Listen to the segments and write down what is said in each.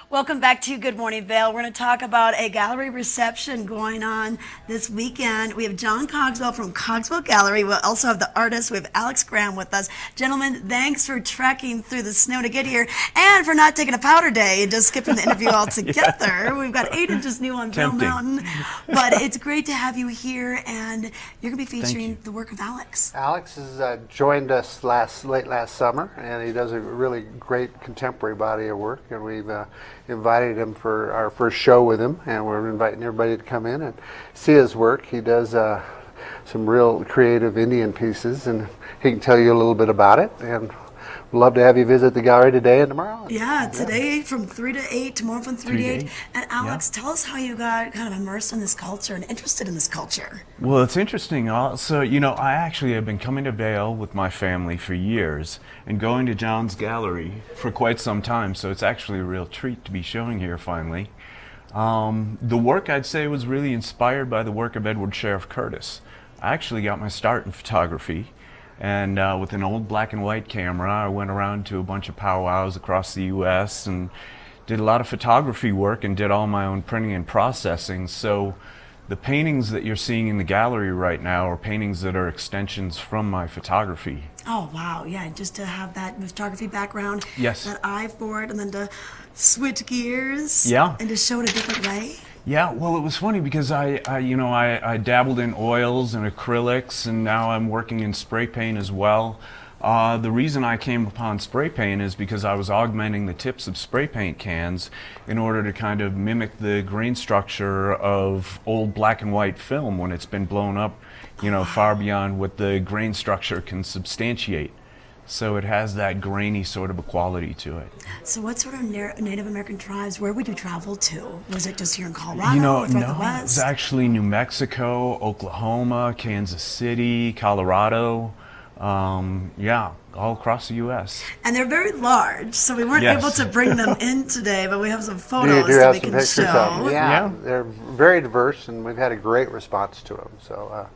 Welcome back to Good Morning Vail. We're going to talk about a gallery reception going on this weekend. We have John Cogswell from Cogswell Gallery. We'll also have the artist. We have Alex Gramm with us. Gentlemen, thanks for trekking through the snow to get here and for not taking a powder day and just skipping the interview altogether. We've got 8 inches new on Vail Mountain. But it's great to have you here, and you're going to be featuring the work of Alex. Alex has joined us late last summer, and he does a really great contemporary body of work, and we've invited him for our first show with him, and we're inviting everybody to come in and see his work. He does some real creative Indian pieces, and he can tell you a little bit about it, and we'd love to have you visit the gallery today and tomorrow. Yeah, today from 3 to 8, tomorrow from 3 to 8. And Alex, tell us how you got kind of immersed in this culture and interested in this culture. Well, it's interesting. So, I actually have been coming to Vail with my family for years and going to John's gallery for quite some time, so it's actually a real treat to be showing here finally. The work, I'd say, was really inspired by the work of Edward Sheriff Curtis. I actually got my start in photography. And with an old black and white camera, I went around to a bunch of powwows across the U.S. and did a lot of photography work and did all my own printing and processing. So the paintings that you're seeing in the gallery right now are paintings that are extensions from my photography. Oh, wow. Yeah, just to have that photography background, that eye for it, and then to switch gears and to show it a different way. Yeah, well, it was funny because I dabbled in oils and acrylics, and now I'm working in spray paint as well. The reason I came upon spray paint is because I was augmenting the tips of spray paint cans in order to kind of mimic the grain structure of old black and white film when it's been blown up, far beyond what the grain structure can substantiate. So it has that grainy sort of a quality to it. So what sort of Native American tribes, where would you travel to? Was it just here in Colorado or the West? It's actually New Mexico, Oklahoma, Kansas City, Colorado, all across the U.S. And they're very large, so we weren't able to bring them in today, but we have some photos do that have we some can pictures show. of them. Yeah, they're very diverse, and we've had a great response to them. So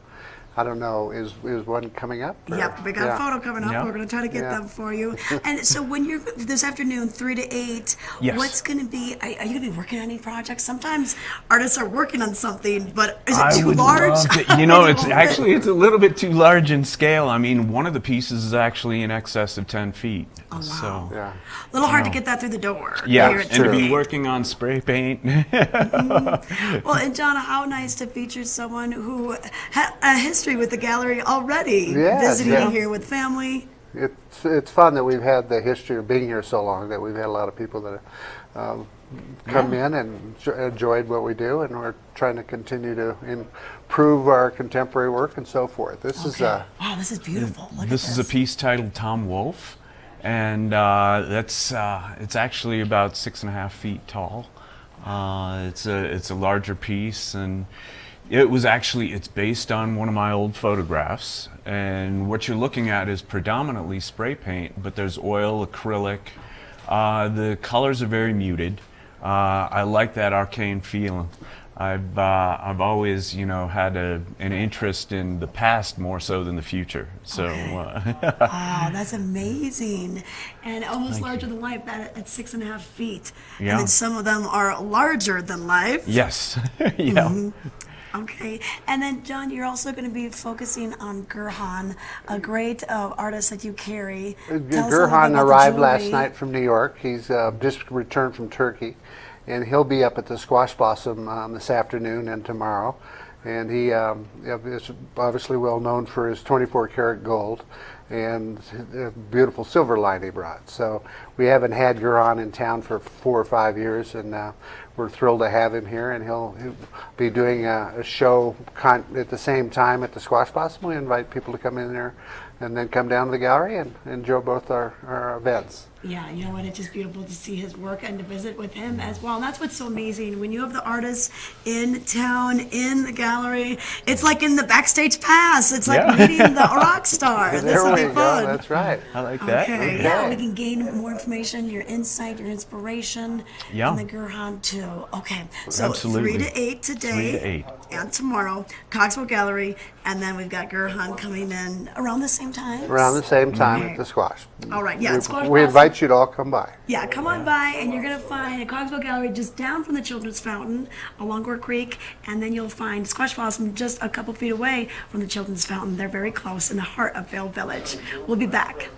I don't know, is one coming up? Yep, we got a photo coming up. We're going to try to get them for you. And so when you're this afternoon, 3 to 8, what's going to be, are you going to be working on any projects? Sometimes artists are working on something, but is it too large? It's a little bit too large in scale. I mean, one of the pieces is actually in excess of 10 feet. Oh, wow. So, a little hard to get that through the door. Yeah, and to be working on spray paint. Well, and John, how nice to feature someone who had a history with the gallery already, visiting here with family. It's fun that we've had the history of being here so long, that we've had a lot of people that come in and enjoyed what we do, and we're trying to continue to improve our contemporary work and so forth. This is wow, this is beautiful. This is a piece titled Tom Wolfe, and it's actually about 6.5 feet tall. It's a larger piece, and it's based on one of my old photographs, and what you're looking at is predominantly spray paint, but there's oil, acrylic. The colors are very muted. I like that arcane feel. I've always, had an interest in the past more so than the future. So, wow, that's amazing, and almost larger than life at 6.5 feet. Yeah. And then some of them are larger than life. Yes. Okay, and then John, you're also going to be focusing on Gurhan, a great artist that you carry. Gurhan arrived last night from New York. He's just returned from Turkey, and he'll be up at the Squash Blossom this afternoon and tomorrow. And he is obviously well known for his 24-karat gold and the beautiful silver line he brought. So we haven't had Gurhan in town for 4 or 5 years, and we're thrilled to have him here, and he'll be doing a show at the same time at the Squash Blossom. We invite people to come in there and then come down to the gallery and enjoy both our events. Yeah, you know what? It's just beautiful to see his work and to visit with him as well. And that's what's so amazing. When you have the artists in town, in the gallery, it's like in the backstage pass. It's like meeting the rock star. This will be fun. That's right. I like that. Okay. Yeah, we can gain more information, your insight, your inspiration, and the Gurhan too. Okay, so Absolutely. 3 to 8 today. 3 to 8. And tomorrow, Cogswell Gallery, and then we've got Gurhan coming in around the same time. Around the same time at the Squash. All right, yeah, Squash We Blossom. invite invite you to all come by. Yeah, come on by, and you're going to find a Cogswell Gallery just down from the Children's Fountain along Gore Creek, and then you'll find Squash Blossom just a couple feet away from the Children's Fountain. They're very close in the heart of Vail Village. We'll be back.